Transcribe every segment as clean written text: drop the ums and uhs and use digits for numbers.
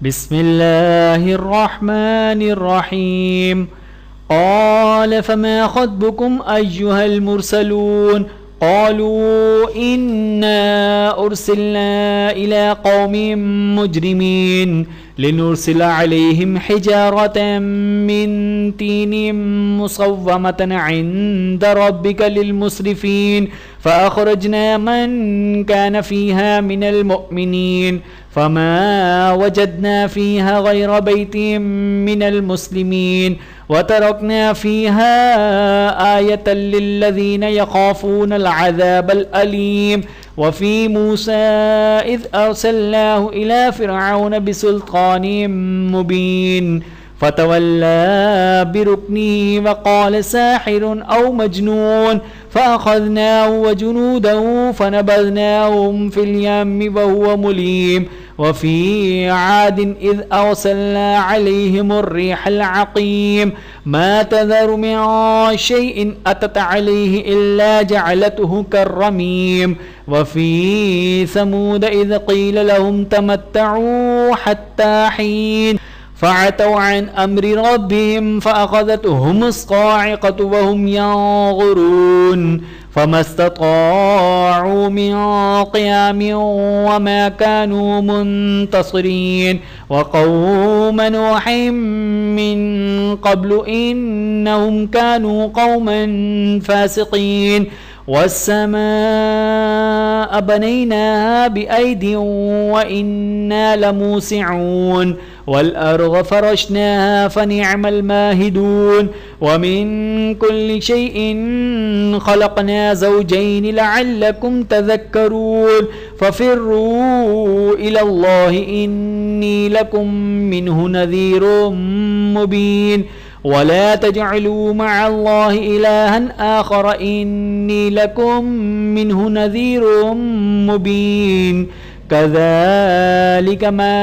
बिस्मिल्लाहिर्रहमानिर्रहीम। क़ाल फमा ख़त्बुकुम अय्युहल मुरसलून क़ालू इन्ना उर्सिलना इला क़ौमिम मुजरिमीन लिनुरसिला अलैहिम हिजारतम मिन तीनिम मुसव्वमतन इंद रब्बिका लिलमुस्रिफीन फ़अख़रजना मन कान फ़ीहा मिनल मुअमिनीन फ़मा वजदना फ़ीहा गैर बैतिम मिनल मुस्लिमीन वतरकना फ़ीहा आयतन लिल्लज़ीना यख़ाफ़ूनल अज़ाबल अलीम वफ़ी मूसा इज़ अरसलनाहु इला फ़िरऔन बिसुल्तानिम मुबीन फ़तवल्ला बिरुक्निही वक़ाल साहिरुन औ मजनून फ़अख़ज़नाहु वजुनूदहु फ़नबज़नाहुम फ़िल यम्मि वहुव मुलीम वफ़ी आदिन इज़ अरसलना अलैहिमुर रिहल अक़ीम मा तज़रु मिन शैइन अतत अलैहि इल्ला जअलतहु कर्रमीम वफ़ी समूद इज़ क़ील लहुम तमत्तऊ हत्ता हीन फ़अतौ अन अम्रि रब्बिहिम फ़अख़ज़तहुमुस्साइक़तु वहुम यंज़ुरून फ़मस्तताअू मिन क़ियामिन वमा कानू मुंतसिरीन वक़ौम नूहिम मिन क़ब्लु इन्नहुम कानू क़ौमन फ़ासिक़ीन वस्समाअ बनैनाहा बिअयदिन व इन्ना लमूसिऊन वल्अर्ज़ फ़रशनाहा फ़निअमल माहिदून वमिन कुल्लि शैइन ख़लक़ना ज़ौजैन लअल्लकुम तज़क्करून फ़फ़िर्रू इलल्लाहि इन्नी लकुम मिन्हु नज़ीरुम मुबीन वला तजअलू मअल्लाहि इलाहन आखर इन्नी लकुम मिन्हु नज़ीरुम मुबीन कज़ालिक मा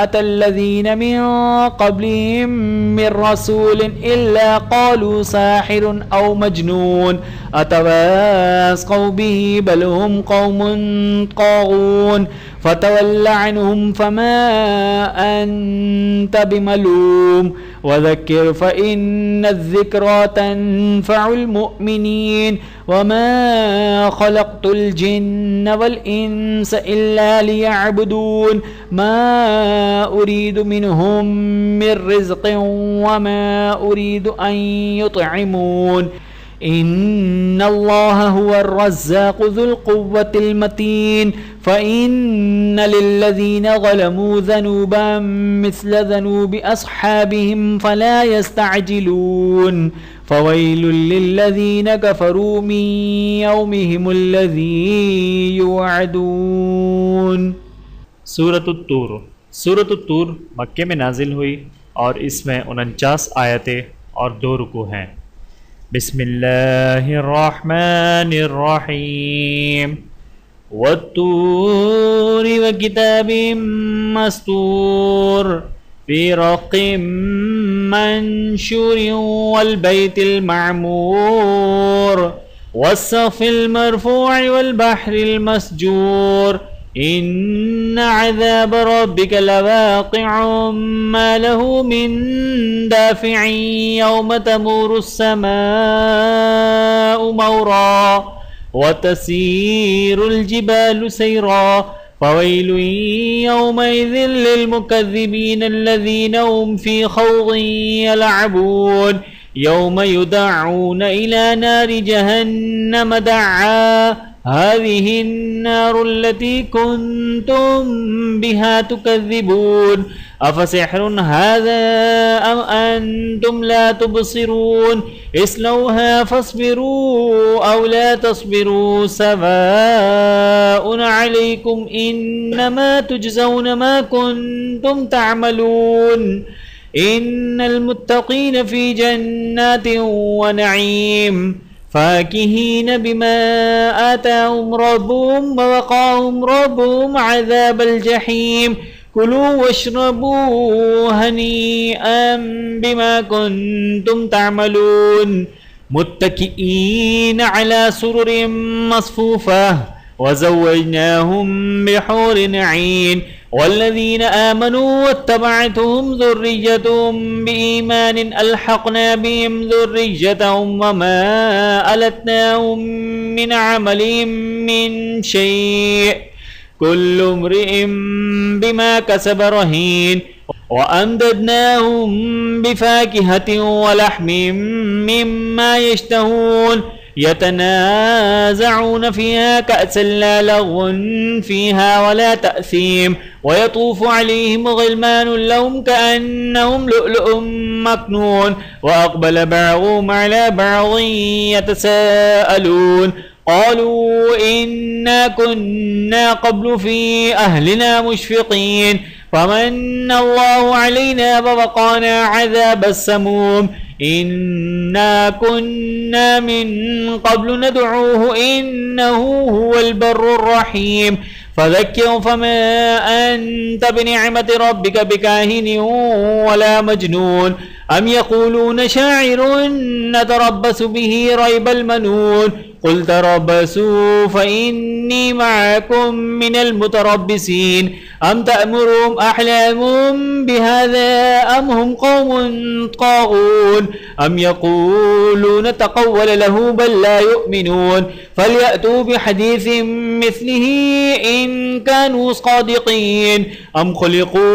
अतल्लज़ीन मिन क़ब्लिहिम मिर रसूलिन इल्ला क़ालू साहिरुन औ मजनून अतवास्सौ बिही बल हुम क़ौमुन ताग़ून फ़तवल्ल अन्हुम फ़मा अन्त बिमलूम वज़क्किर फ़इन्नज़्ज़िक्रा तन्फ़उल मुअमिनीन वमा ख़लक़तुल जिन्न वल इंस इल्ला लियअबुदून मा उरीदु मिनहुम मिर रिज़्क़िन वमा उरीदु अन युतइमून इन्नल्लाह हुवर रज़्ज़ाक़ु ज़ुल क़ुव्वतिल मतीन फ़इन्न लिल्लज़ीना ज़लमू ज़नूबन मिस्ल ज़नूबि अस्हाबिहिम फ़ला यस्तअजिलून फ़वैलुल लिल्लज़ीना कफ़रू मिन यौमिहिमुल्लज़ी युअदून। सूरत तूर मक्के में नाजिल हुई और इसमें 49 आयतें और 2 रुकू हैं। बिस्मिल्लाहिर्रहमानिर्रहीम वत्तूरि व किताबिम मस्तूर फ़ी रक़्क़िम मंशूरिन वल बैतिल मअमूर वस्सक़्फ़िल मरफ़ूअ वल बहरिल मस्जूर इन्न अज़ाब रब्बिका लवाक़िउम मा लहू मिन दाफ़िइन यौम तमूरुस समाउ मौरा व तसीरुल जिबालु सैरा फ़वैलुन यौमइज़िन लिलमुकज़्ज़िबीन अल्लज़ीना हुम फ़ी ख़ौज़िन यलअबून यौम युदअऊन इला नारि जहन्नम दअ्आ हाज़िहि अन्नारु अल्लती कुन्तुम बिहा तुकज़्ज़िबून अफ़सिह्रुन हाज़ा अम अंतुम ला तुबसिरून इस्लौहा फ़स्बिरू औ ला तस्बिरू सवाउन अलैकुम इन्नमा तुजज़ौन मा कुन्तुम तअमलून इन्नल मुत्तक़ीन फ़ी जन्नातिन व नईम फ़ाकिहीन बिमा आताहुम रब्बुहुम व वक़ाहुम रब्बुहुम अज़ाबल जहीम कुलू वश्रबू हनीअम बिमा कुन्तुम तअमलून मुत्तकिईन अला सुरुरिम मस्फूफ़ा व ज़व्वजनाहुम बिहूरिन ऐन वल्लज़ीन आमनू वत्तबअतहुम ज़ुर्रिय्यतुहुम बिईमान अल्हक़ना बिहिम ज़ुर्रिय्यतहुम वमा अलतनाहुम मिन अमलिहिम मिन शै' कुल्लु इम्रिइम बिमा कसब रहीन वअमददनाहुम बिफाकिहतिन वलहमिम मिम्मा यश्तहून यतनाज़ऊन फ़ीहा कअसन ला लग़्वन फ़ीहा वला तअसीम वयतूफ़ु अलैहिम ग़िलमानुन लहुम कअन्नहुम लुअलुअ्युम मकनून वअक़बल बअज़ुहुम अला बअज़िन यतसाअलून क़ालू इन्ना कुन्ना क़ब्लु फ़ी अहलिना मुश्फ़िक़ीन फ़मन्नल्लाहु अलैना ववक़ाना अज़ाबस्समूम इन्ना कुन्ना मिन क़ब्लु नदऊहु इन्नहु हुवल बर्रुर रहीम फ़ज़क्किर फ़मा अन्त बिनिअमति रब्बिक बिकाहिनिन वला मजनून अम यक़ूलून शाइरुन नतरब्बसु बिही रैबल मनून क़ुल तरब्बसू फ़इन्नी मअकुम मिनल मुतरब्बिसीन अम तअमुरुहुम अहलामुहुम बिहाज़ा अम हुम क़ौमुन ताग़ून अम यक़ूलून तक़व्वल लहू बल ला युमिनून फ़लयअतू बिहदीसिम मिस्लिही इन कानू सादिक़ीन अम ख़ुलिक़ू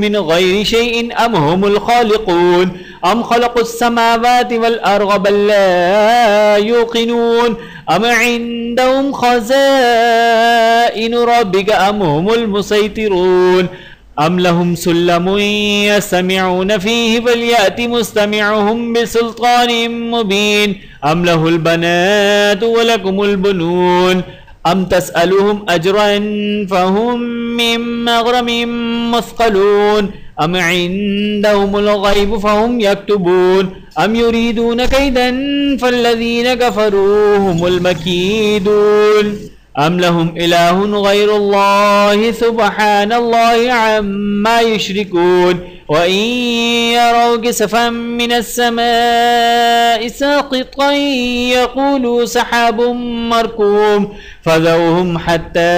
मिन ग़ैरि शैइन अम हुमुल ख़ालिक़ून अम ख़लक़ुस समावाति वल अर्ज़ बल ला युक़िनून अम इंदहुम ख़ज़ाइनु रब्बिक अम हुमुल मुसैतिरून अम लहुम सुल्लमुन यस्तमिऊन फ़ीहि फ़लयअति मुस्तमिउहुम बिसुल्तानिम मुबीन अम लहुल बनातु व लकुमुल बुनून अम तसअलुहुम अजरन फ़हुम मिन मग़रमिम मुस्क़लून अम इंदहुमुल ग़ैब फ़हुम यक्तुबून अम युरीदून कैदन फ़ल्लज़ीन कफ़रू हुमुल मकीदून अम लहुम इलाहुन ग़ैरुल्लाहि सुब्हानल्लाहि अम्मा युश्रिकून व इन यरौ किसफ़न मिनस्समाइ साक़ितन यक़ूलू सहाबुम मरकूम फ़ज़रहुम हत्ता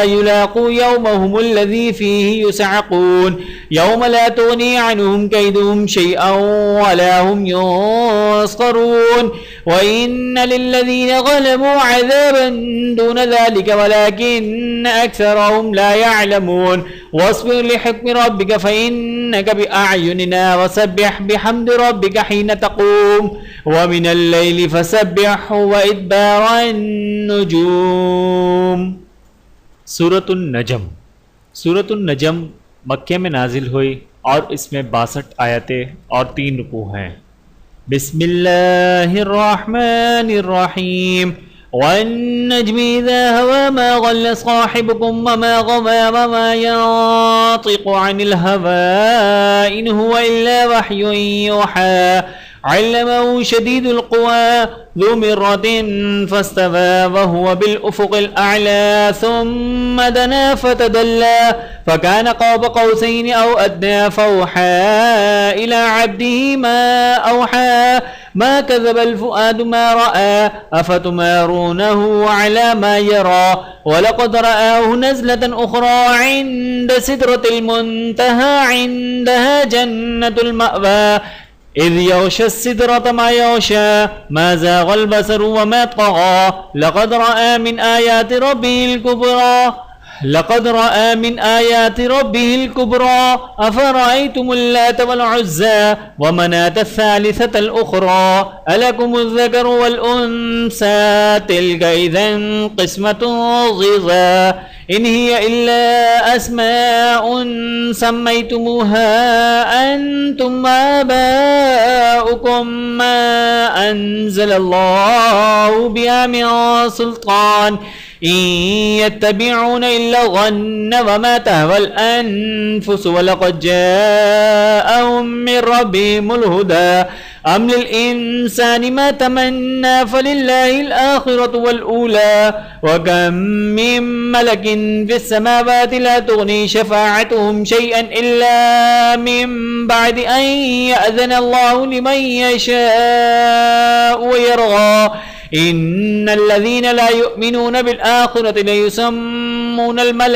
युलाक़ू यौमहुमुल्लज़ी फ़ीहि युसअक़ून यौम ला तुग़नी अन्हुम कैदुहुम शैअन वला हुम युंसरून व इन्न लिल्लज़ीन ज़लमू अज़ाबन दून ज़ालिक वलाकिन्न अक्सरहुम ला यअलमून वस्बिर लिहुक्मि रब्बिक फ़इन्नक बिअअयुनिना वसब्बिह बिहम्दि रब्बिक हीन तक़ूम व मिनल लैलि फसब्बिहु व इदबारन नुजूम। सूरतुन नजम। सूरतुन नजम मक्के में नाजिल हुई और इसमें 62 आयतें और 3 रुकू हैं। बिस्मिल्लाहिर्रहमानिर्रहीम वन्नज्मि इज़ा हवा मा ज़ल्ल साहिबुकुम वमा गवा वमा यंतिक़ु अनिल हवा इन हुवा इल्ला वह्युन यूहा अल्लमहु शदीदुल क़ुवा ज़ु मिर्रतिन फ़स्तवा वहुव बिल उफ़ुक़िल अअला सुम्मा दना फ़तदल्ला फ़कान क़ाब क़ौसैन औ अदना फ़अवहा इला अब्दिही मा अवहा मा कज़बल फ़ुआदु मा रआ अफ़तुमारूनहु अला मा यरा वलक़द रआहु नज़लतन उख़रा इंद सिदरतिल मुंतहा इंदहा जन्नतुल मअवा इज़ यग़शा सिदरत मा यग़शा मा ज़ाग़ल बसरु वमा तग़ा लक़द रआ मिन आयाति रब्बिहिल कुबरा लक़द रआ मिन आयाति रब्बिहिल कुबरा अफ़रअय्तुमुल लात वल उज़्ज़ा व मनात सालिसतल उख़रा अलकुमुज़ ज़करु वल उन्सा तिल्का इज़न क़िस्मतुन ज़ीज़ा इन हिय इल्ला अस्माउन सम्मैतुमुहा अंतुम आबाउकुम मा अंज़लल्लाहु बिहा मिन सुल्तान इन यत्तबिऊन इल्ला ज़न्न वमा तहवल अनफुस वलक़द जाअहुम मिन रब्बिहिमुल हुदा अम लिल इंसानि मा तमन्ना फलिल्लाहिल आखिरतु वल ऊला व कम मिन मलकिन फिस समावाति ला तुग़नी शफ़ाअतुहुम शैअन इल्ला मिन बअदि अन यअज़न अल्लाहु लिमन यशाअु व यरग़ा इन्नल्लज़ीन ला युमिनून बिल आखिरति लयुसम्मून يسمون الملائكة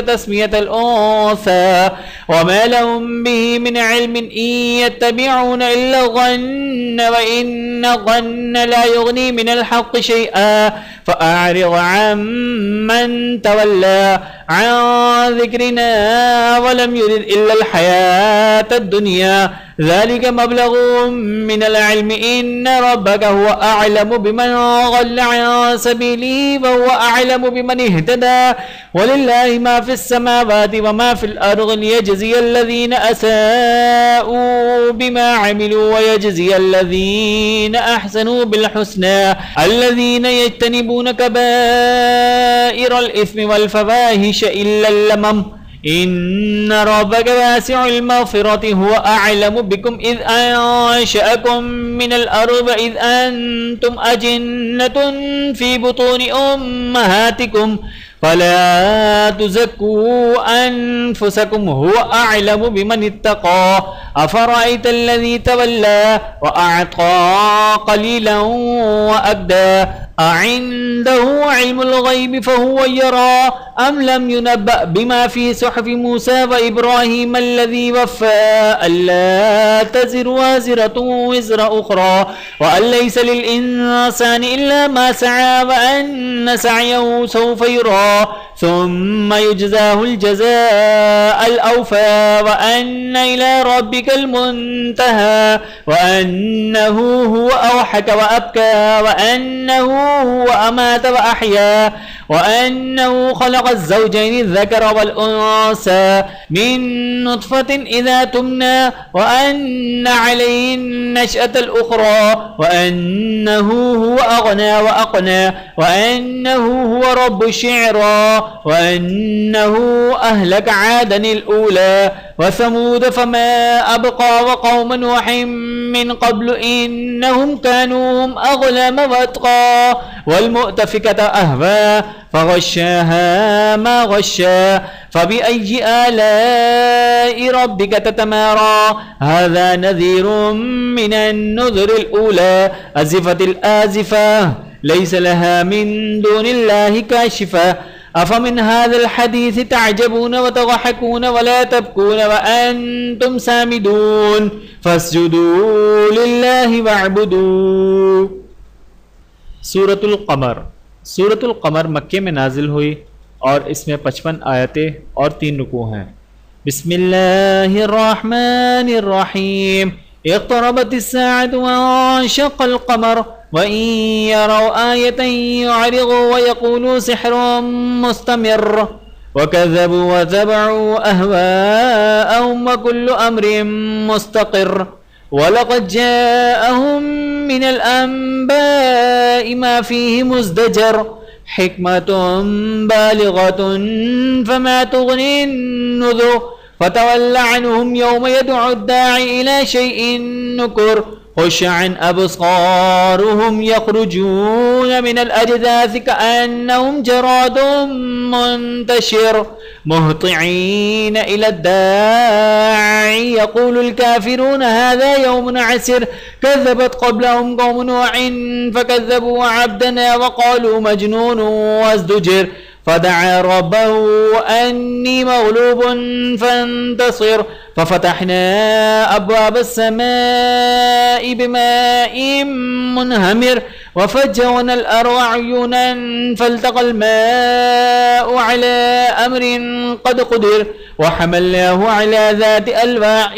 تسمية الأنثى وما لهم به من علم إن يتبعون إلا الظن وإن الظن لا يغني من الحق شيئا فأعرض عمن تولى عن ذكرنا ولم يرد إلا الحياة الدنيا ذلك مبلغ من العلم إن ربك هو أعلم بمن ضل عن سبيله وهو أعلم بمن اهتدى ولله ما في السماوات وما في الأرض ليجزي الذين أساءوا بما عملوا ويجزي الذين أحسنوا بالحسنى الذين يجتنبون كبائر الإثم والفواحش إلا اللمم إن ربك واسع المغفرة هو أعلم بكم إذ أنشأكم من الأرض إذ أنتم أجنة في بطون أمهاتكم فلا تزكوا أنفسكم هو أعلم بمن اتقى أفرأيت الذي تولى وأعطى قليلا وأكدى أعنده علم الغيب فهو يرى أم لم ينبأ بما في صحف موسى وإبراهيم الذي وفى ألا تزر وازرة وزر أخرى وأن ليس للإنسان إلا ما سعى وأن سعيه سوف يرى ثم يجزاه الجزاء الأوفى وأن إلى ربك المنتهى وأنه هو أضحك وأبكى وأنه هو أمات وأحيا وأنه خلق الزوجين الذكر والأنثى من نطفة إذا تمنى وأن عليه النشأة الأخرى وأنه هو أغنى وأقنى وأنه هو رب الشعرى وأنه أهلك عادا الأولى وثمود فما أبقى وقوم نوح من قبل إنهم كانوا هم أظلم وأتقى والمؤتفكة أهوى فغشاها ما غشا فبأي آلاء ربك تتمارى هذا نذير من النذر الأولى أزفت الآزفة ليس لها من دون الله كاشفة أفمن هذا الحديث تعجبون وتضحكون ولا تبكون وأنتم سامدون فاسجدوا لله واعبدوا सूरतुल कमर मक्के में नाजिल हुई और इसमें 55 आयतें और 3 रुकू हैं। बिस्मिल्लाहिर्रहमानिर्रहीम इक़्तरबत अस्साअतु वंशक़्क़ल क़मर वइन यरौ आयतन यु'रिदू वयक़ूलू सिह्रुम मुस्तमिर वकज़्ज़बू वतबअू अहवाअहुम वकुल्लु अम्रिन मुस्तक़िर वलक़द जाअहुम मिनल अंबाइ मा फ़ीहि मुज़्दजर हिकमतुन बालिग़तुन फमा तुग़नी नुज़ुर فتول عنهم يوم يدعو الداعي إلى شيء نكر خش عن أبصارهم يخرجون من الأجداث كأنهم جراد منتشر مهطعين إلى الداعي يقول الكافرون هذا يوم عسر كذبت قبلهم قوم نوح فكذبوا عبدنا وقالوا مجنون وازدجر فدعا ربه أني مغلوب فانتصر ففتحنا أبواب السماء بماء منهمر وفجرنا الأرض عيونا فالتقى الماء على أمر قد قدر وحملناه على ذات ألواح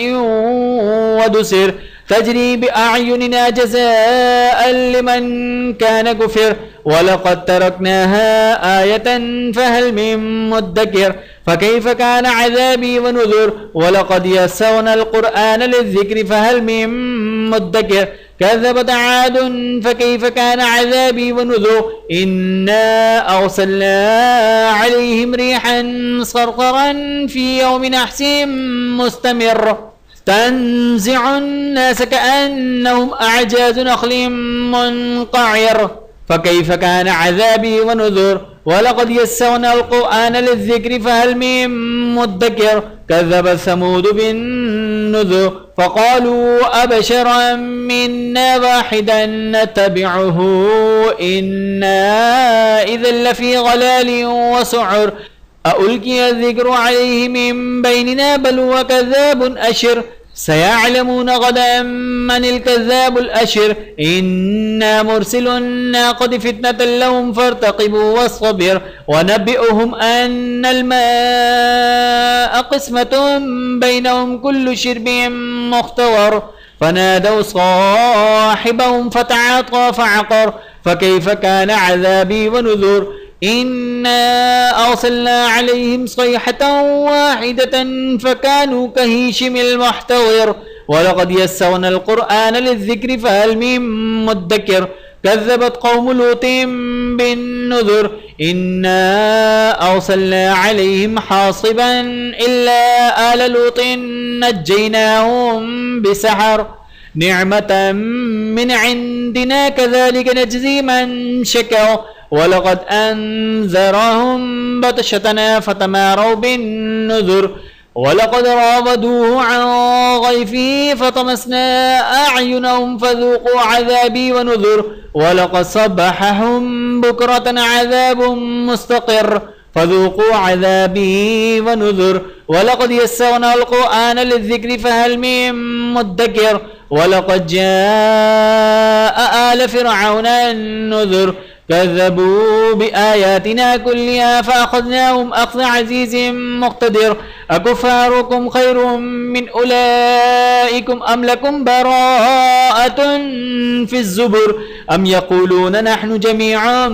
ودسر تجري بأعيننا جزاء لمن كان كفر ولقد تركناها آية فهل من مدكر فكيف كان عذابي ونذر ولقد يسرنا القرآن للذكر فهل من مدكر كذبت عاد فكيف كان عذابي ونذر إنا أرسلنا عليهم ريحا صرصرا في يوم نحس مستمر تنزع الناس كأنهم أعجاز نخل منقعر فكيف كان عذابي ونذر ولقد يسرنا القرآن للذكر فهل من مدكر كذب ثمود بالنذر النذر فقالوا أبشرا منا واحدا نتبعه إنا إذا لفي غلال وسعر ألقي الذكر عليه من بيننا بل هو كذاب أشر سيعلمون غدا من الكذاب الأشر إنا مرسل الناقة فتنة لهم فارتقبوا واصطبر ونبئهم أن الماء قسمة بينهم كل شرب مختور فنادوا صاحبهم فتعاطى فعقر فكيف كان عذابي ونذر إنا أرسلنا عليهم صيحة واحدة فكانوا كهيشم المحتضر ولقد يسرنا القرآن للذكر فهل من مدكر كذبت قوم لوط بالنذر إنا أرسلنا عليهم حاصبا إلا آل لوط نجيناهم بسحر نعمة من عندنا كذلك نجزي من شكر ولقد أنذرهم بطشتنا فتماروا بالنذر ولقد راودوه عن ضيفه فطمسنا أعينهم فذوقوا عذابي ونذر ولقد صبحهم بكرة عذاب مستقر فذوقوا عذابي ونذر ولقد يسرنا القرآن للذكر فهل من مدكر ولقد جاء آل فرعون النذر كذبوا بآياتنا كلها فأخذناهم أخذ عزيز مقتدر أكفاركم خير من أولئكم أم لكم براءة في الزبر أم يقولون نحن جميع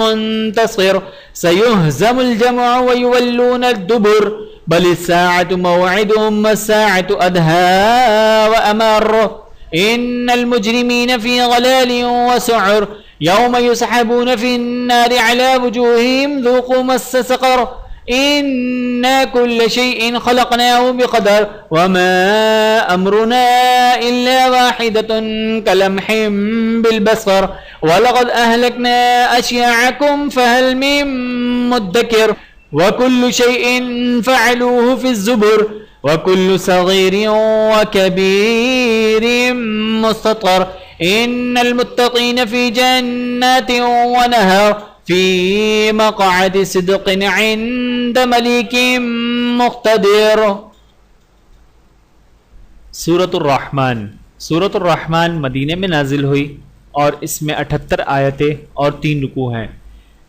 منتصر سيهزم الجمع ويولون الدبر بل الساعة موعدهم والساعة أدهى وأمر إن المجرمين في غلال وسعر يوم يسحبون في النار على وجوههم ذوقوا مس سقر إنا كل شيء خلقناه بقدر وما أمرنا إلا واحدة كلمح بالبصر ولقد أهلكنا أشياعكم فهل من مدكر وكل شيء فعلوه في الزبر وكل صغير وكبير مستطر إن المتقين في جنات ونهر في مقعد صدق عند مليك مقتدر सूरत रहमान मदीने में नाजिल हुई और इसमें 78 आयतें और 3 रुकू हैं।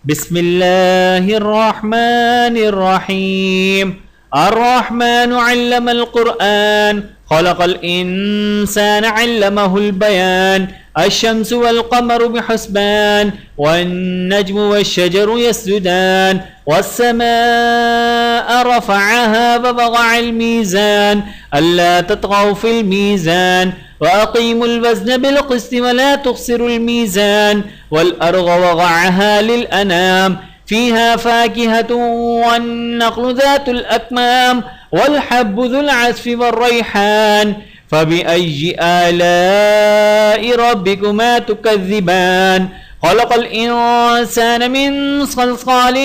बिस्मिल्लाहिर्रहमानिर्रहीम अर्रहमानु अल्लमल कुरआन खलक़ल इंसान अल्लमहुल बयान अश्शम्स वल क़मरु बिहुस्बान वन्नज्मु वश्शजरु यस्जुदान वस्समाअ रफ़अहा ववज़अल मीज़ान अल्ला तत्ग़ौ फ़िल मीज़ान वअक़ीमुल वज़न बिलक़िस्ति वला तुख़्सिरुल मीज़ान वल्अर्ज़ वज़अहा लिलअनाम فيها فاكهة والنخل ذات الأكمام والحب ذو العصف والريحان فبأي آلاء ربكما تكذبان خلق الإنسان من صلصال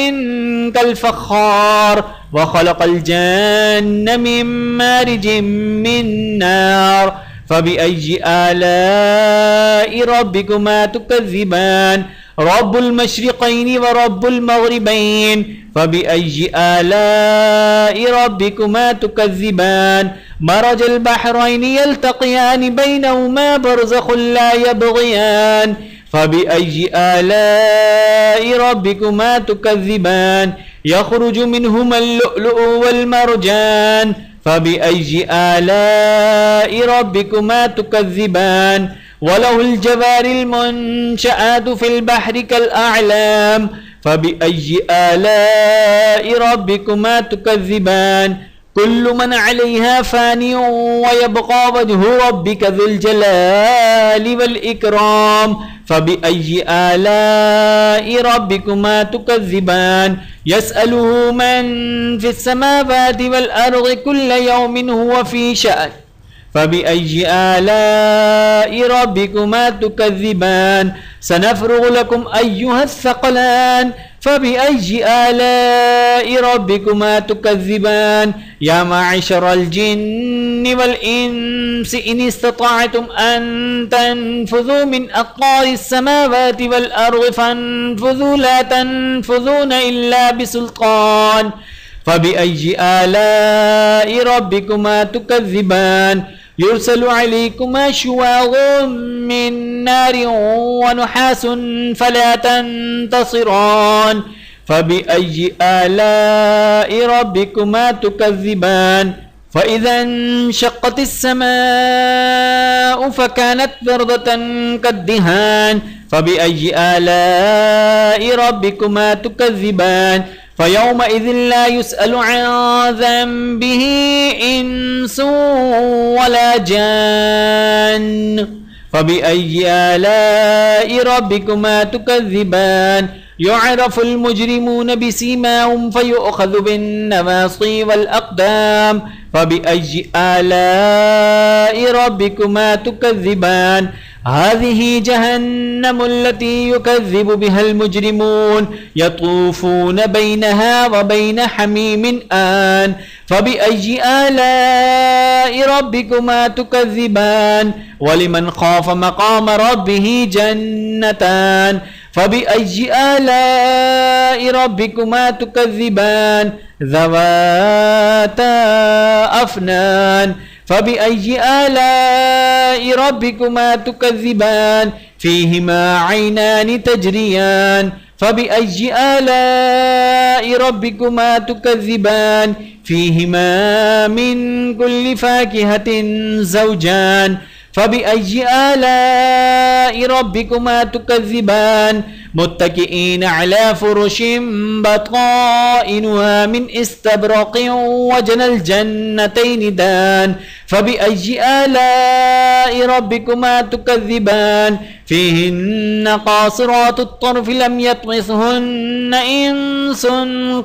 كالفخار وخلق الجن من مارج من نار فبأي آلاء ربكما تكذبان رب المشرقين ورب المغربين فبأي آلاء ربكما تكذبان مرج البحرين يلتقيان بينهما برزخ لا يبغيان فبأي آلاء ربكما تكذبان يخرج منهما اللؤلؤ والمرجان فبأي آلاء ربكما تكذبان وله الجوار المنشآت في البحر كالأعلام فبأي آلاء ربكما تكذبان كل من عليها فان ويبقى وجه ربك ذو الجلال والإكرام فبأي آلاء ربكما تكذبان يسأله من في السماوات والأرض كل يوم هو في شأن فبأي آلاء ربكما تكذبان سنفرغ لكم أيها الثقلان فبأي آلاء ربكما تكذبان يا معشر الجن الجن والإنس إن استطعتم أن تنفذوا من أقطار السماوات والأرض فانفذوا لا تنفذون إلا بسلطان فبأي آلاء ربكما تكذبان يرسل عليكما شواظ من نار ونحاس فلا تنتصران فبأي آلاء ربكما تكذبان فإذا انشقت السماء فكانت وردة كالدهان فبأي آلاء ربكما تكذبان فيومئذ لا يسأل عن ذنبه إنس ولا جان فبأي آلاء ربكما تكذبان يعرف المجرمون بسيماهم فيؤخذ بالنواصي والأقدام فبأي آلاء ربكما تكذبان هذه جهنم التي يكذب بها المجرمون يطوفون بينها وبين حميم آن فبأي آلاء ربكما تكذبان ولمن خاف مقام ربه جنتان فبأي آلاء ربكما تكذبان ذواتا أفنان فبأي آلاء ربكما تكذبان فيهما عينان تجريان فبأي آلاء ربكما تكذبان فيهما من كل فاكهة زوجان فبأي آلاء ربكما تكذبان متكئين على فرش بطائنها من استبرق وجنى الجنتين دان فبأي آلاء ربكما تكذبان فيهن قاصرات الطرف لم يطمثهن إنس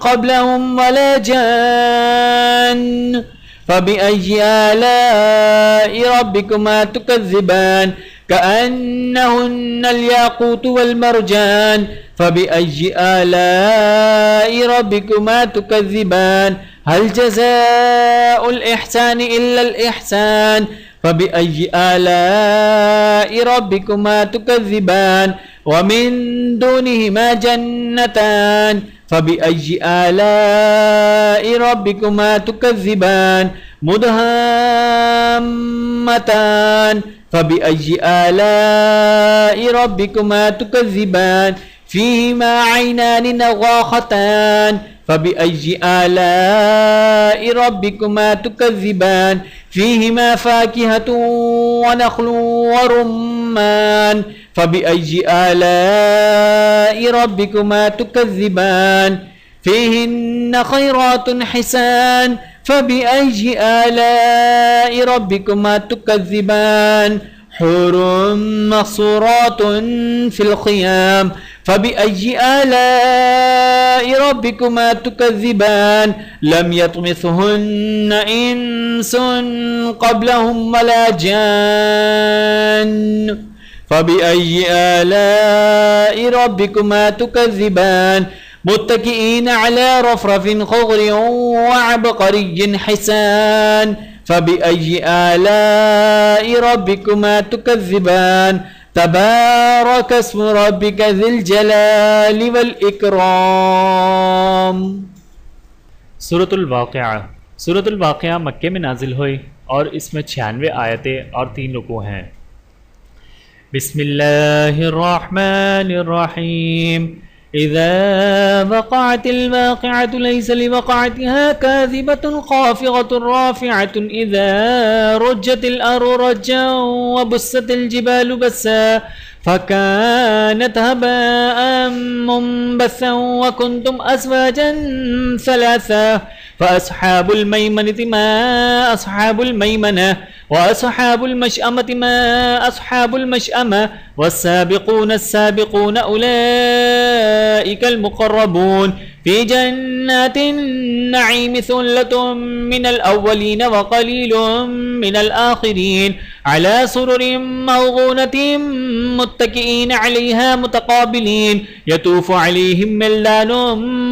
قبلهم ولا جان فبأي آلاء ربكما تكذبان كأنهن الياقوت والمرجان فبأي آلاء ربكما تكذبان هل جزاء الإحسان إلا الإحسان فبأي آلاء ربكما تكذبان ومن دونهما جنتان فبأي آلاء ربكما تكذبان مدهامتان فبأي آلاء ربكما تكذبان فيهما عينان نضاختان فبأي آلاء ربكما تكذبان فيهما فاكهة ونخل ورمان فبأي آلاء ربكما تكذبان فيهن خيرات حسان فبأي آلاء ربكما تكذبان حور مقصورات في الخيام فبأي آلاء ربكما تكذبان لم يطمثهن إنس قبلهم ولا جان فبأي آلاء ربكما تكذبان متكئين على رفرف خضر وعبقري حسان فبأي آلاء ربكما تكذبان تبارك اسم ربك ذي الجلال والإكرام सूरतुल वाक़िया मक्के में नाजिल हुई और इसमें 96 आयतें और 3 रुकू हैं। बिस्मिल्लाहिर्रहमानिर्रहीम إذا وقعت الواقعة ليس لوقعتها كاذبة خافضة رافعة إذا رجت الأرض رجا وبست الجبال بسا فكانت هباء منبثا وكنتم أزواجا ثلاثا فأصحاب الميمنة ما أصحاب الميمنة وأصحاب المشأمة ما أصحاب المشأمة والسابقون السابقون أولئك المقربون في جنات النعيم ثلة من الأولين وقليل من الآخرين على سرر موضونة متكئين عليها متقابلين يطوف عليهم ولدان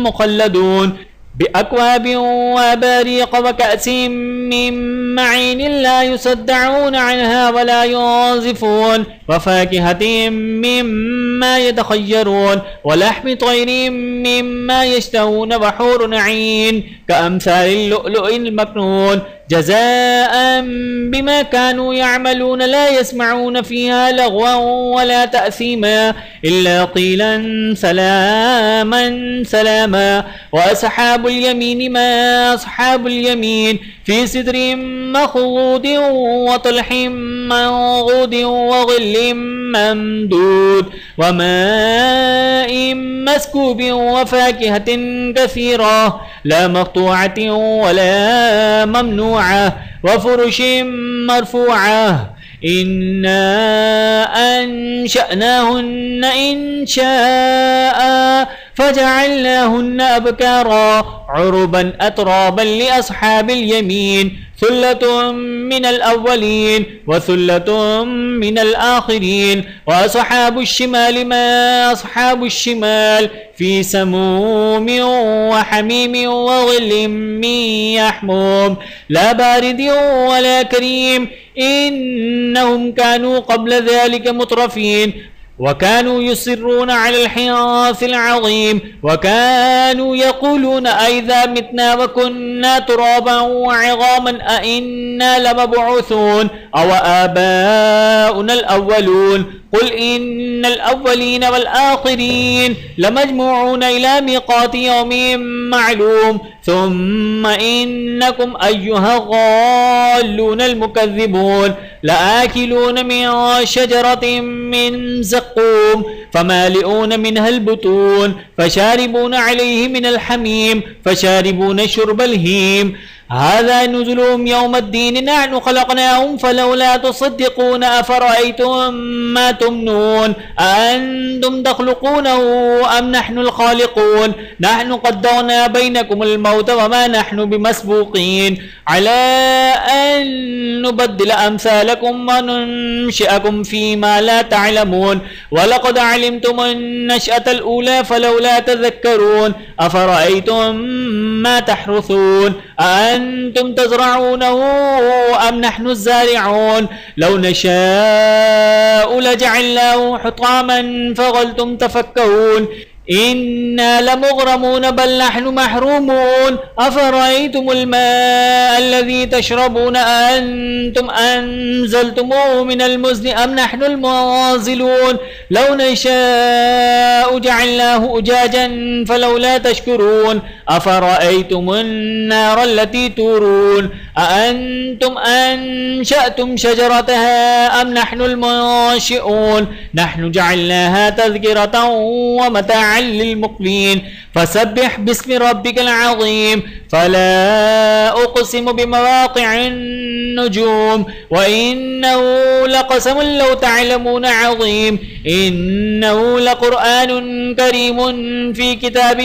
مخلدون بأكواب وأباريق وكأس من معين لا يصدعون عنها ولا ينزفون وفاكهة مما يتخيرون ولحم طير مما يشتهون وحور عين كأمثال اللؤلؤ المكنون جزاء بما كانوا يعملون لا يسمعون فيها لغوا ولا تأثيما إلا قيلا سلاما سلاما وأصحاب اليمين ما أصحاب اليمين في سدر مخضود وطلح منضود وظل ممدود وماء مسكوب وفاكهة كثيرة لا مقطوعة ولا ممنوعة وفرش مرفوعة إنا أنشأناهن إنشاء فجعلناهن أبكارا عربا أترابا لأصحاب اليمين ثلة من الأولين وثلة من الآخرين وأصحاب الشمال ما أصحاب الشمال في سموم وحميم وظل من يحموم لا بارد ولا كريم إنهم كانوا قبل ذلك مترفين وكانوا يصرون على الحنث العظيم وكانوا يقولون أئذا متنا وكنا ترابا وعظاما أئنا لمبعوثون أو آباؤنا الأولون قل إن الأولين والآخرين لمجموعون إلى ميقات يوم معلوم ثم إنكم أيها الضالون المكذبون لآكلون من شجرة من زقوم فمالئون منها البطون فشاربون عليه من الحميم فشاربون شرب الهيم هذا نزلهم يوم الدين نحن خلقناهم فلولا تصدقون أفرأيتم ما تمنون أأنتم تخلقونه أم نحن الخالقون نحن قدرنا بينكم الموت وما نحن بمسبوقين على أن نبدل أمثالكم وننشئكم فيما لا تعلمون ولقد علمتم النشأة الأولى فلولا تذكرون أفرأيتم ما تحرثون أأنتم تزرعونه أم نحن الزارعون لو نشاء لجعلناه حطاما فظلتم تفكهون إنا لمغرمون بل نحن محرومون أفرأيتم الماء الذي تشربون أأنتم أنزلتموه من المزن أم نحن المنزلون لو نشاء جعلناه أجاجا فلولا تشكرون أفرأيتم النار التي تورون أأنتم أنشأتم شجرتها أم نحن المنشئون نحن جعلناها تذكرة ومتاعا للمقوين فسبح باسم ربك العظيم فلا أقسم بمواقع النجوم وإنه لقسم لو تعلمون عظيم إنه لقرآن كريم في كتاب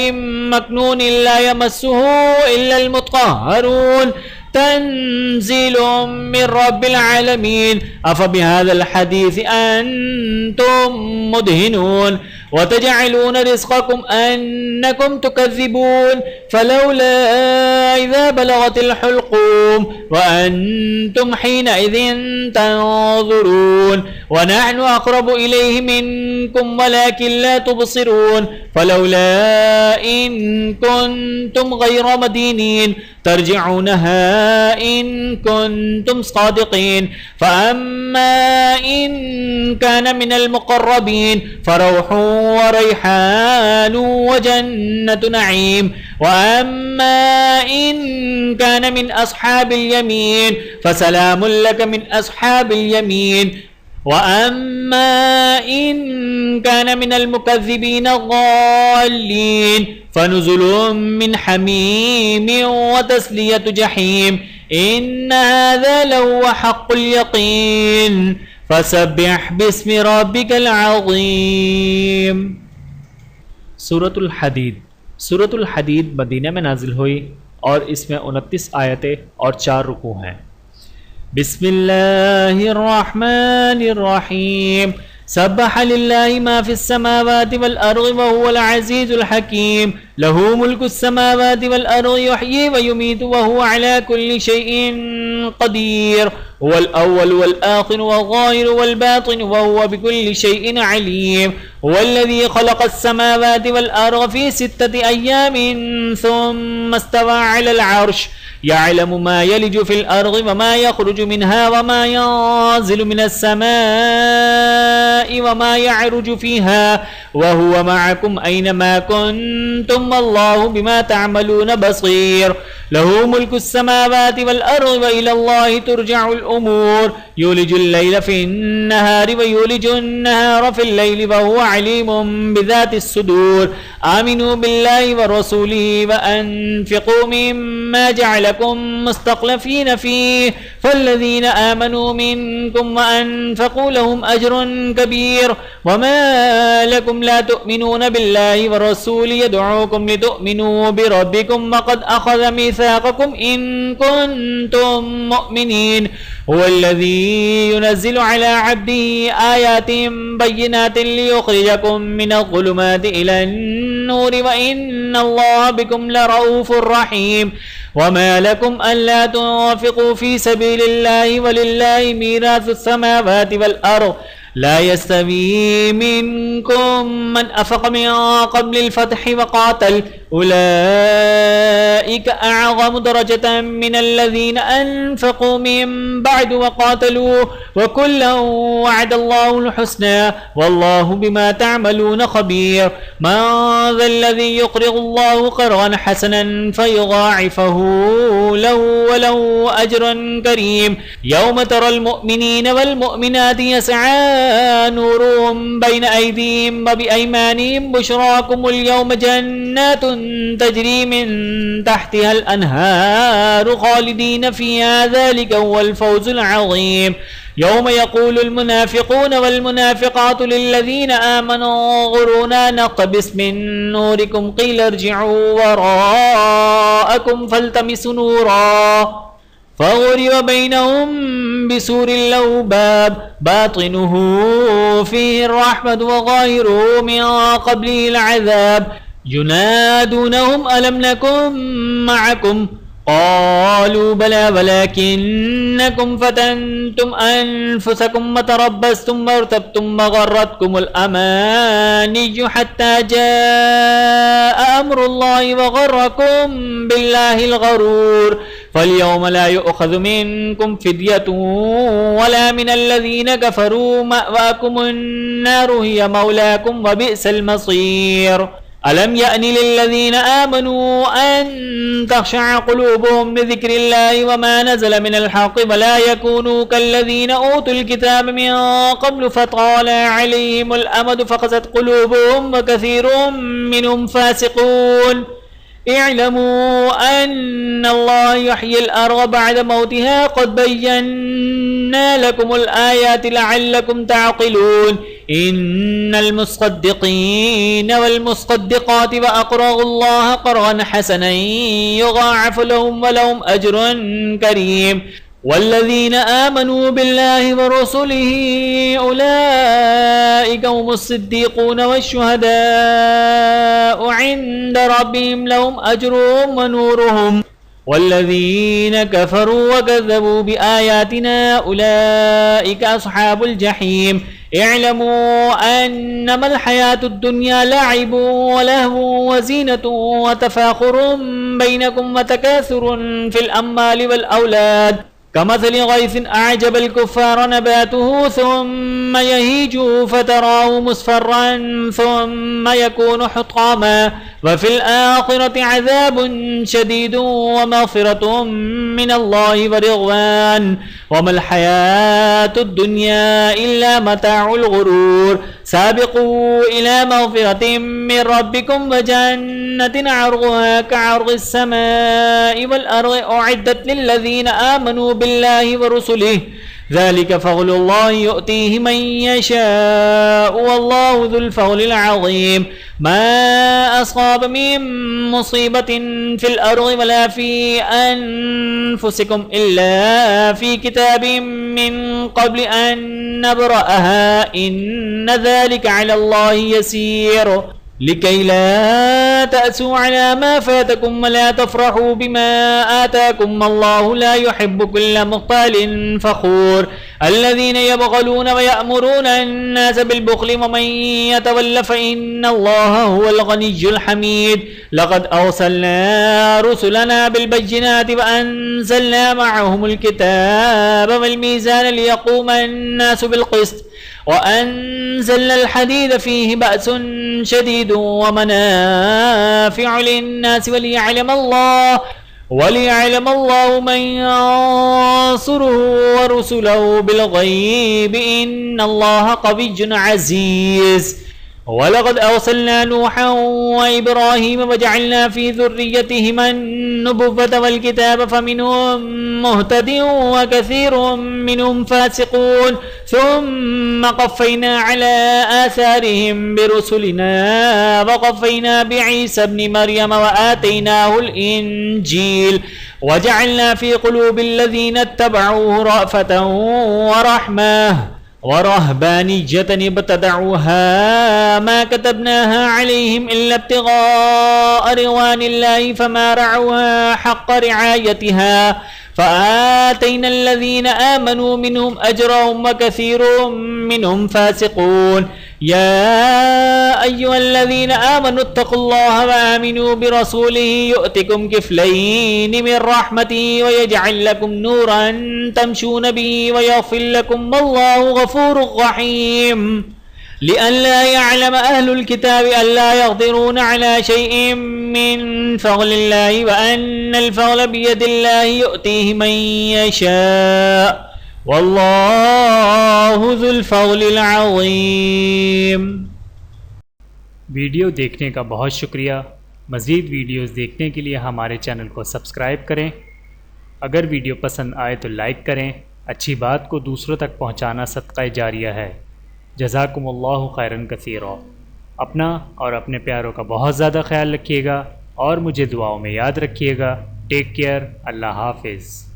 مكنون لا يمسه إلا المطهرون تنزيل من رب العالمين أفبهذا الحديث أنتم مدهنون وتجعلون رزقكم أنكم تكذبون فلولا إذا بلغت الحلقوم وأنتم حينئذ تنظرون ونحن أقرب إليه منكم ولكن لا تبصرون فلولا إن كنتم غير مدينين ترجعونها إن كنتم صادقين فأما إن كان من المقربين فروح وريحان وجنة نعيم وأما إن كان من أصحاب اليمين فسلام لك من أصحاب اليمين وأما إن كان من المكذبين الضالين فنزل من حميم وتسلية جحيم إن هذا لهو حق اليقين فسبح باسم ربك العظيم सूरतुल हदीद मदीना में नाजिल हुई और इसमें 29 आयतें और 4 रुकू हैं। बिस्मिल्लाहिर्रहमानिर्रहीम सब्बह लिल्लाहि मा फिस समावाति वल अर्दि व हुवल अज़ीज़ुल हकीम लहू मुल्कुस्समावाति वल अर्ज़ि युह्यी व युमीतु व हुवा अला कुल्लि शैइन क़दीर वल अव्वल वल आखिर वल ज़ाहिर वल बातिन व हुवा बिकुल्लि शैइन अलीम वल्लज़ी ख़लक़स्समावाति वल अर्ज़ फ़ी सित्तति अय्यामिन सुम्मा इस्तवा अलल अर्श यअलमु मा यलिजु फ़िल अर्ज़ि व मा यख़रुजु मिन्हा व मा यंज़िलु मिनस समाइ व मा यअरुजु फ़ीहा व हुवा मअकुम ऐनमा कुन्तुम वल्लाहु बिमा तअमलून बसीर लहू मुल्कुस समावाति वल अर्ज़ि व इलल्लाहि तुरजअुल उमूर युलिजुल लैला फ़िन नहारि व युलिजुन नहारा फ़िल लैलि व हुवा अलीमुम बिज़ातिस सुदूर आमिनू बिल्लाहि व रसूलिहि व अन्फ़िक़ू मिम्मा जअलकुम मुस्तख़लफ़ीन फ़ीहि फ़ल्लज़ीन आमनू मिनकुम व अन्फ़क़ू लहुम अज्रुन कबीर व मा लकुम ला तुअमिनून बिल्लाहि व रसूलिहि यदऊकुम लितुअमिनू बिरब्बिकुम व क़द अख़ज़ मीसाक़कुम इन कुन्तुम मुअमिनीन हुवल्लज़ी युनज़्ज़िलु अला अब्दिहि आयातिन बय्यिनातिन लियुख़रिजकुम मिनज़्ज़ुलुमाति इलन-नूरि व इन्नल्लाहा बिकुम लरऊफ़ुर रहीम वमा लकुम अल्ला तुन्फ़िक़ू फ़ी सबीलिल्लाहि वलिल्लाहि मीरासुस समावाति वल अर्ज़ ला यस्तवी मिनकुम मन अफ़क़ मिन क़ब्लिल फ़त्हि व क़ातल उलाइका अअज़मु दरजतन मिनल्लज़ीना अनफ़क़ू मिन बअद व क़ातलू व कुल्लन वअदल्लाहुल हुस्ना वल्लाहु बिमा तअमलून ख़बीर मन ज़ल्लज़ी युक़रिज़ुल्लाहु क़र्ज़न हसनन फ़युज़ाइफ़हु लहु व लहु अज्रुन करीम यौम तरल मुअमिनीन वल मुअमिनाति यसआ नूरुहुम बैन अयदीहिम व बिअयमानिहिम बुशराकुमुल यौम जन्नातुन तजरी मिन तहतिहल अन्हारु खालिदीन फ़ीहा ज़ालिका हुवल फ़ौज़ुल अज़ीम यौम यक़ूलुल मुनाफ़िक़ून वल मुनाफ़िक़ातु लिल्लज़ीना आमनू उन्ज़ुरूना नक़्तबिस मिन नूरिकुम क़ीला इरजि'ू वराअकुम फ़ल्तमिसू नूरा फ़ज़ुरिब बैनहुम बिसूरिन लहू बाब बातिनुहु फ़ीहि अर्रहमतु व ज़ाहिरुहु मिन क़ब्लिहिल अज़ाब युनादूनहुम अलम नकुम मअकुम क़ालू बला वलाकिन्नकुम फ़तनतुम अनफ़ुसकुम व तरब्बस्तुम वर्तबतुम व गर्रतकुमुल अमानिय्यु हत्ता जाअ अम्रुल्लाहि व गर्रकुम बिल्लाहिल गरूर फ़ल्यौम ला युअख़ज़ु मिनकुम फ़िद्यतुन वला मिनल्लज़ीना कफ़रू मअवाकुमुन नारु हिय मौलाकुम व बि'सल मसीर अलम यानि लिल्लज़ीना आमनू अन तख़शअ क़ुलूबुहुम लिज़िक्रिल्लाहि व मा नज़ल मिनल हक़्क़ि व ला यकूनू कल्लज़ीना ऊतुल किताब मिन क़ब्लु फ़ताल अलैहिमुल अमदु फ़क़सत क़ुलूबुहुम व कसीरुम मिनहुम फ़ासिक़ून इअलमू अन्नल्लाह युह्यिल अर्ज़ बअद मौतिहा क़द बय्यन्ना लकुमुल आयाति लअल्लकुम तअक़िलून इन्नल मुस्सद्दिक़ीन वल मुस्सद्दिक़ाति व अक़रज़ुल्लाह क़र्ज़न हसनन युज़ाअफ़ु लहुम व लहुम अज्रुन करीम वल्लज़ीना आमनू बिल्लाहि व रसूलिहि उलाइका हुमुस सिद्दीक़ून वश्शुहदाउ इन्द रब्बिहिम लहुम अज्रुहुम व नूरुहुम वल्लज़ीना कफ़रू व कज़्ज़बू बिआयातिना उलाइका अस्हाबुल जहीम इअलमू अन्नमल हयातुद दुन्या लअिबुन व लहवुन व ज़ीनतुन व तफ़ाख़ुरुन बैनकुम व तकासुरुन फ़िल अम्वालि वल औलाद कमथलि गैसिन अअजबल कुफ़्फ़ार नबातुहु सुम्मा यहीजु फ़तराहु मुस्फ़र्रन सुम्मा यकूनु हुत्तामा व फ़िल आख़िरति अज़ाबुन शदीदुन व मग़फ़िरतुन मिनल्लाहि व रिज़वान व मल हयातुद दुन्या इल्ला मताउल गुरूर साबिक़ू इला मग़फ़िरतिन मिन रब्बिकुम व जन्नतिन अर्ज़ुहा कअर्ज़िस समाइ वल अर्ज़ि उ'इद्दत लिल्लज़ीना आमनू बिल्लाहि व रसूलिहि ज़ालिका फ़ज़्लुल्लाहि यु'तीहि मन यशाअ वल्लाहु ज़ुल फ़ज़्लिल अज़ीम मा अस्साब मिन मुसीबतिन फ़िल अर्ज़ि वला फ़ी अनफ़ुसिकुम इल्ला फ़ी किताबिन मिन क़ब्लि अन नब्रअहा इन्न ज़ालिका अलल्लाहि यसीर لكي لا تأسوا على ما فاتكم ولا تفرحوا بما آتاكم الله لا يحب كل مختال فخور الذين يبخلون ويأمرون الناس بالبخل ومن يتول فإن الله هو الغني الحميد لقد أرسلنا رسلنا بالبينات وأنزلنا معهم الكتاب والميزان ليقوم الناس بالقسط وأنزلنا الحديد فيه بأس شديد ومنافع للناس وليعلم الله من ينصره ورسله بالغيب إن الله قوي عزيز ولقد أرسلنا نوحا وإبراهيم وجعلنا في ذريتهما النبوة والكتاب فمنهم مهتد وكثير منهم فاسقون ثم قفينا على آثارهم برسلنا وقفينا بعيسى ابن مريم وآتيناه الإنجيل وجعلنا في قلوب الذين اتبعوه رأفة ورحمة ورهبانية ابتدعوها ما كتبناها عليهم إلا ابتغاء رضوان الله فما رعوها حق رعايتها فآتينا الذين آمنوا منهم أجرهم وكثير منهم فاسقون يا أيها الذين آمنوا اتقوا الله وآمنوا برسوله يؤتكم كفلين من رحمته ويجعل لكم نورا تمشون به ويغفر لكم والله غفور رحيم لئلا يعلم أهل الكتاب ألا يقدرون على شيء من فضل الله وأن الفضل بيد الله يؤتيه من يشاء والله ذو الفضل العظيم। वीडियो देखने का बहुत शुक्रिया। मज़ीद वीडियोस देखने के लिए हमारे चैनल को सब्सक्राइब करें। अगर वीडियो पसंद आए तो लाइक करें। अच्छी बात को दूसरों तक पहुंचाना सदका जारिया है। जज़ाकुमुल्लाहु खैरन कसीरा। अपना और अपने प्यारों का बहुत ज़्यादा ख्याल रखिएगा और मुझे दुआओं में याद रखिएगा। Take care. अल्लाह हाफिज़।